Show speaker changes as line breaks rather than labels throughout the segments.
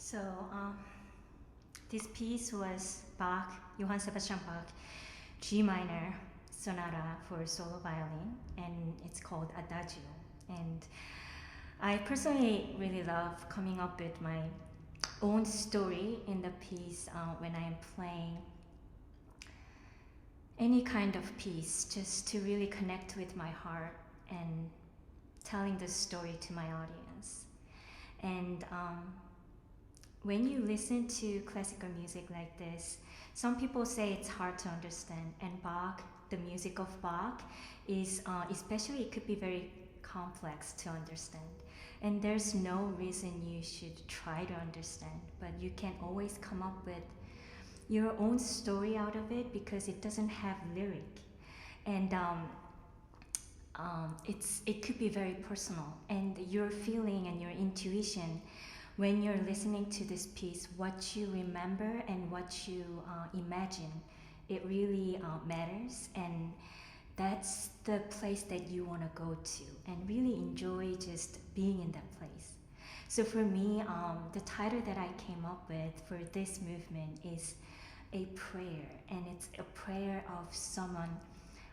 So this piece was Bach, Johann Sebastian Bach, G minor Sonata for solo violin, and it's called Adagio. And I personally really love coming up with my own story in the piece when I am playing any kind of piece, just to really connect with my heart and telling the story to my audience. And when you listen to classical music like this, some people say it's hard to understand, and Bach, the music of Bach, is especially it could be very complex to understand. And there's no reason you should try to understand, but you can always come up with your own story out of it because it doesn't have lyric, and it could be very personal, and your feeling and your intuition when you're listening to this piece, what you remember and what you imagine, it really matters, and that's the place that you want to go to and really enjoy just being in that place. So for me, the title that I came up with for this movement is a prayer, and it's a prayer of someone.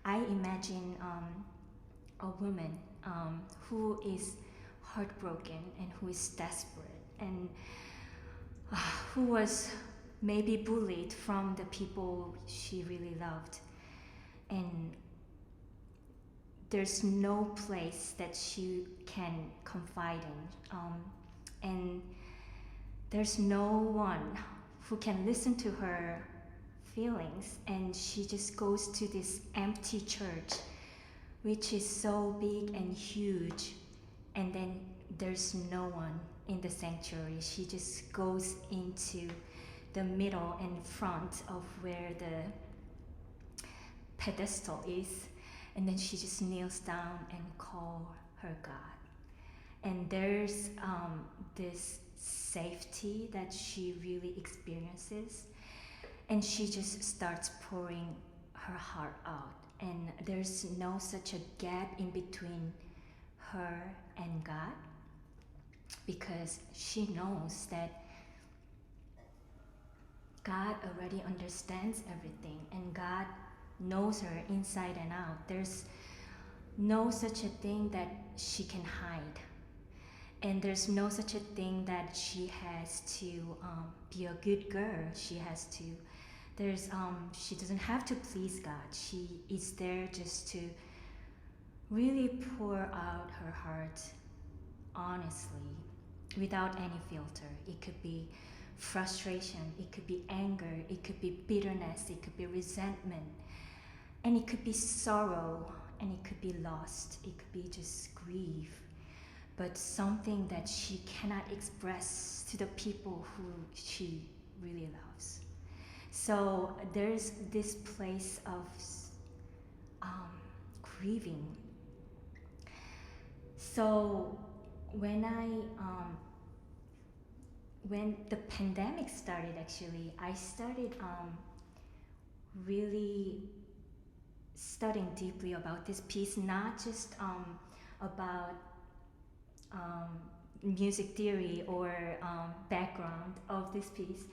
I imagine a woman who is heartbroken and who is desperate, and who was maybe bullied from the people she really loved, and there's no place that she can confide in, and there's no one who can listen to her feelings, and she just goes to this empty church which is so big and huge, and then there's no one in the sanctuary. She just goes into the middle and front of where the pedestal is, and then she just kneels down and calls her God. And there's this safety that she really experiences, and she just starts pouring her heart out, and there's no such a gap in between her and God, because she knows that God already understands everything, and God knows her inside and out. There's no such a thing that she can hide, and there's no such a thing that she has to be a good girl. She doesn't have to please God. She is there just to really pour out her heart honestly, without any filter. It could be frustration, it could be anger, it could be bitterness, it could be resentment, and it could be sorrow, and it could be lost, it could be just grief, but something that she cannot express to the people who she really loves. So there's this place of grieving. So when the pandemic started, actually, I started really studying deeply about this piece, not just about music theory or background of this piece,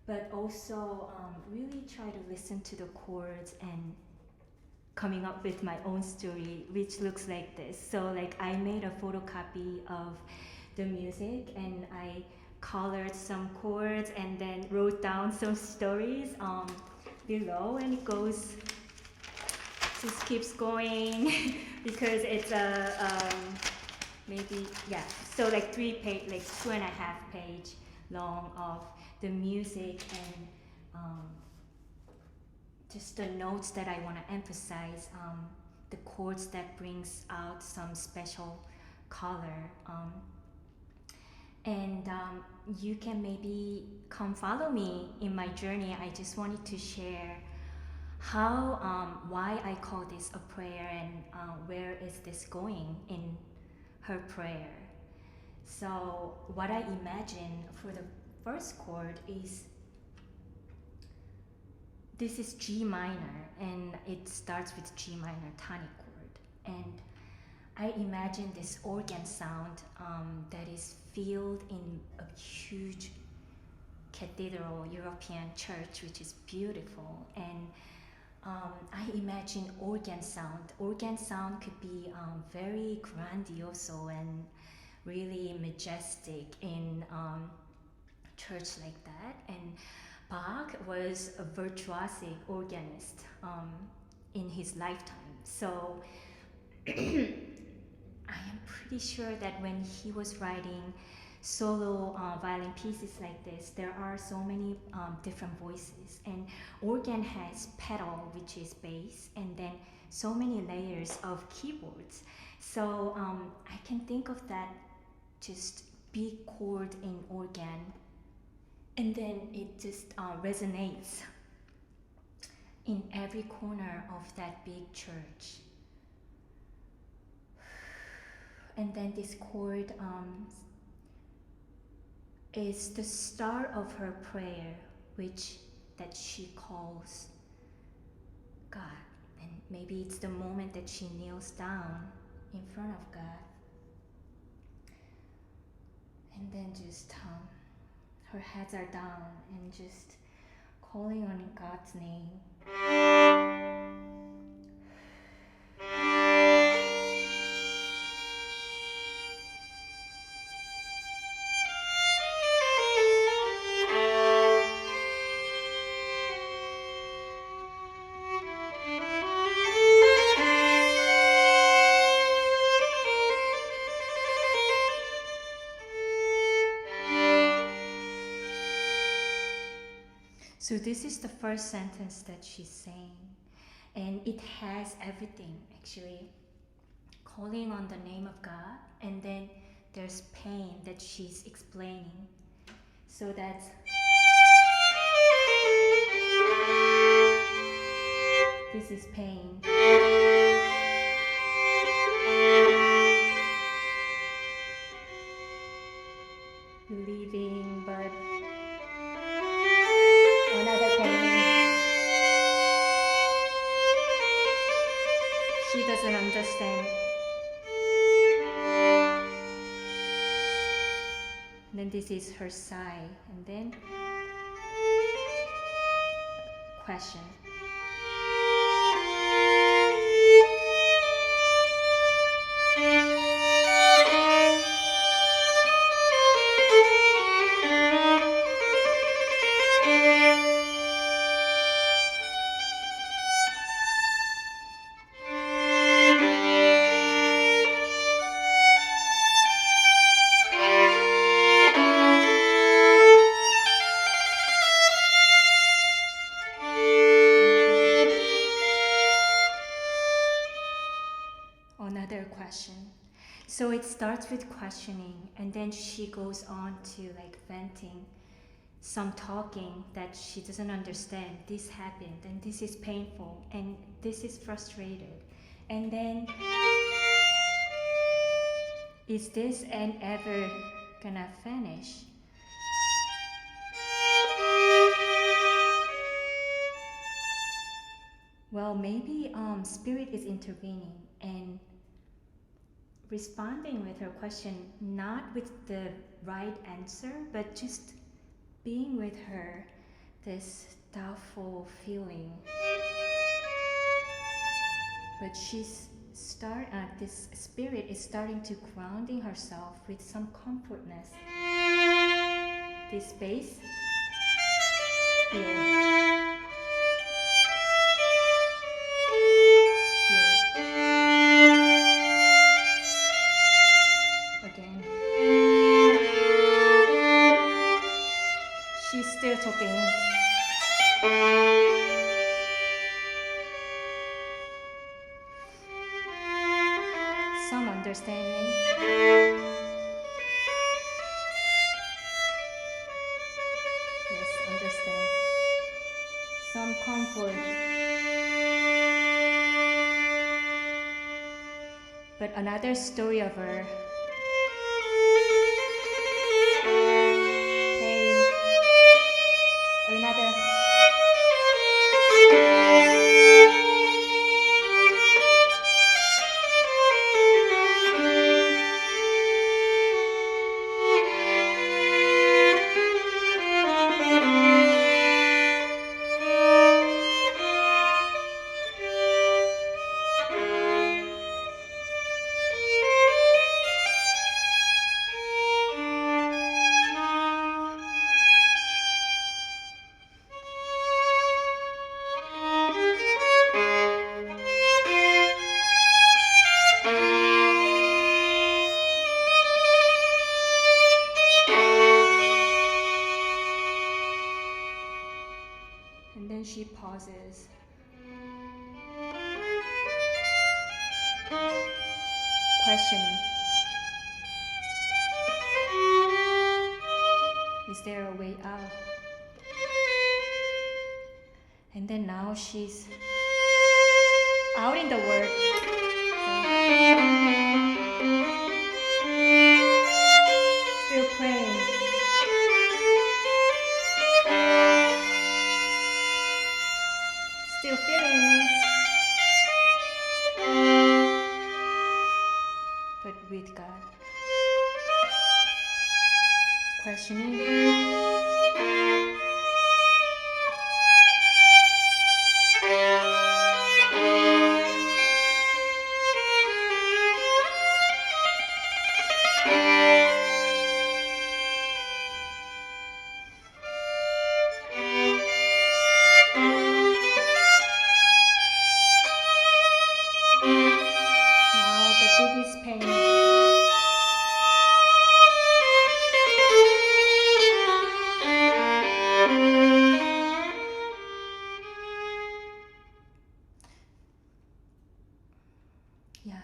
but also really try to listen to the chords and coming up with my own story, which looks like this. So like I made a photocopy of the music, and I colored some chords and then wrote down some stories below, and it goes, just keeps going because it's a maybe, yeah, so like 2.5 page long of the music, and just the notes that I want to emphasize, the chords that brings out some special color, and you can maybe come follow me in my journey. I just wanted to share how why I call this a prayer, and where is this going in her prayer. So what I imagine for the first chord is, this is G minor, and it starts with G minor tonic chord, and I imagine this organ sound that is filled in a huge cathedral European church, which is beautiful. And I imagine organ sound. Organ sound could be very grandiose and really majestic in church like that. And Bach was a virtuosic organist in his lifetime. So I am pretty sure that when he was writing solo violin pieces like this, there are so many different voices, and organ has pedal, which is bass, and then so many layers of keyboards. So I can think of that just big chord in organ, and then it just resonates in every corner of that big church. And then this chord is the start of her prayer, which that she calls God. And maybe it's the moment that she kneels down in front of God. And then just her heads are down and just calling on God's name. So this is the first sentence that she's saying, and it has everything actually. Calling on the name of God, and then there's pain that she's explaining. So that's this is pain. Believing, but another pain. She doesn't understand. And then this is her sigh, and then question. So it starts with questioning, and then she goes on to like venting, some talking that she doesn't understand. This happened, and this is painful, and this is frustrated. And then, is this end ever gonna finish? Well, maybe spirit is intervening and responding with her question, not with the right answer, but just being with her, this doubtful feeling. But this spirit is starting to grounding herself with some comfortness. This space here. She's still talking. Some understanding. Yes, understand. Some comfort. But another story of her. Another. and then she pauses. Questioning. Is there a way out? And then now she's out in the world. Still praying. Still feeling. But with God. Questioning.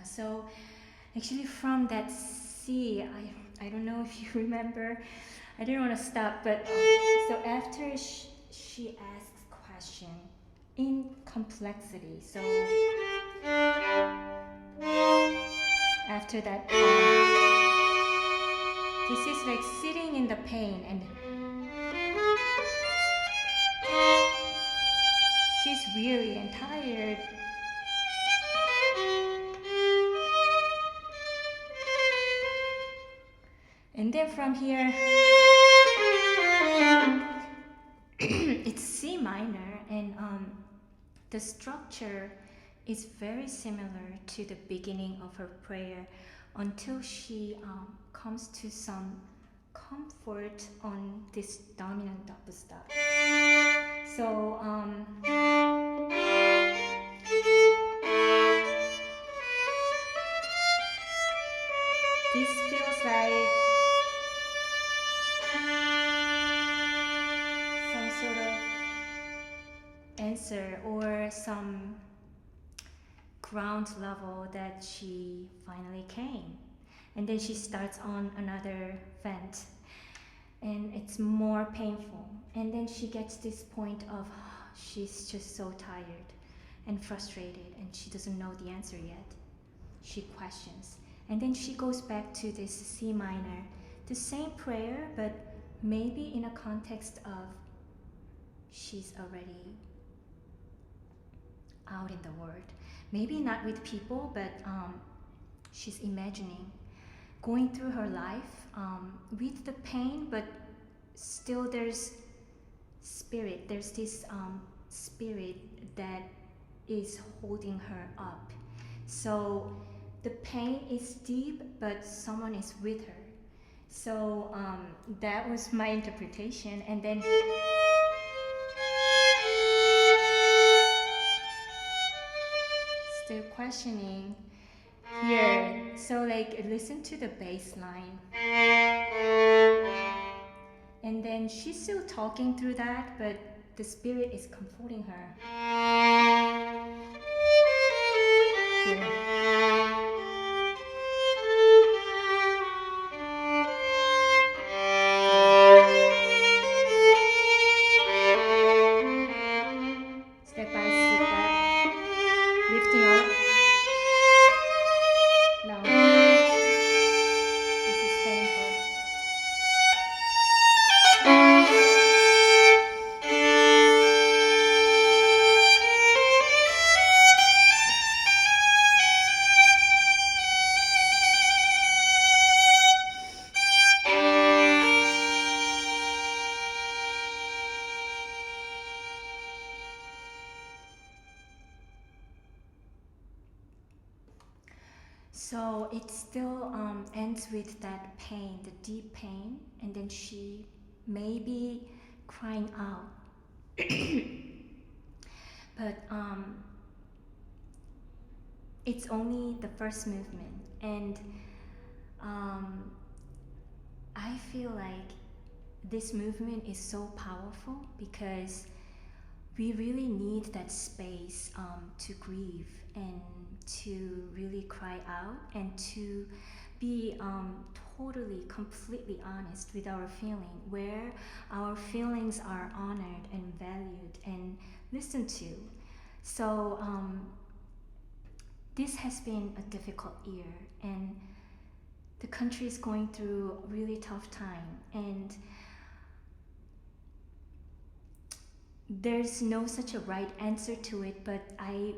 So actually from that C, I don't know if you remember, I didn't want to stop, but so after she asks question in complexity, so after that, this is like sitting in the pain, and she's weary and tired. And then from here, it's C minor, and the structure is very similar to the beginning of her prayer until she comes to some comfort on this dominant upstep. So this feels like some sort of answer or some ground level that she finally came. And then she starts on another vent, and it's more painful. And then she gets this point of she's just so tired and frustrated, and she doesn't know the answer yet. She questions. And then she goes back to this C minor, the same prayer, but maybe in a context of she's already out in the world. Maybe not with people, but she's imagining going through her life with the pain, but still there's spirit. There's this spirit that is holding her up. So the pain is deep, but someone is with her. So that was my interpretation. And then still questioning here. So like listen to the bass line. And then she's still talking through that, but the spirit is comforting her. Here. Step by step, lifting up. Now, this is painful. So it still ends with that pain, the deep pain, and then she may be crying out. But it's only the first movement, and I feel like this movement is so powerful because we really need that space to grieve and to really cry out and to be totally, completely honest with our feeling, where our feelings are honored and valued and listened to. So this has been a difficult year, and the country is going through a really tough time, and there's no such a right answer to it, but I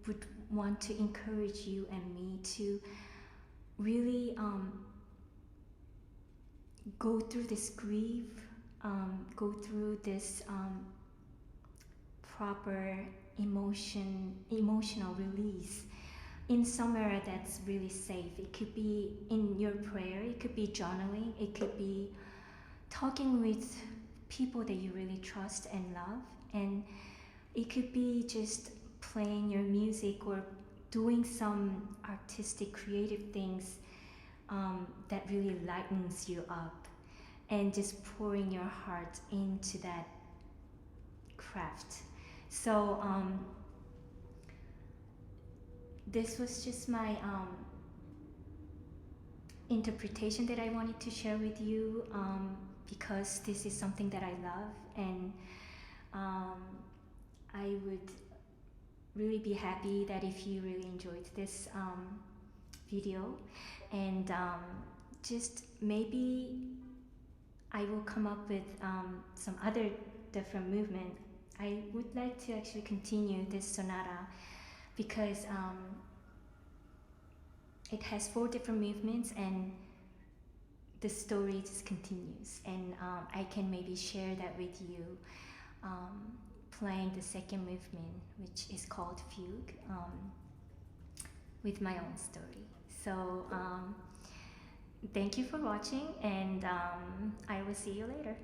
would want to encourage you and me to really go through this grief, go through this proper emotional release in somewhere that's really safe. It could be in your prayer, it could be journaling, it could be talking with people that you really trust and love, and it could be just playing your music or doing some artistic creative things that really lightens you up, and just pouring your heart into that craft. So this was just my interpretation that I wanted to share with you, because this is something that I love, and I would really be happy that if you really enjoyed this video, and just maybe I will come up with some other different movement. I would like to actually continue this sonata because it has 4 different movements, and the story just continues, and I can maybe share that with you, playing the second movement, which is called fugue, with my own story. So thank you for watching, and I will see you later.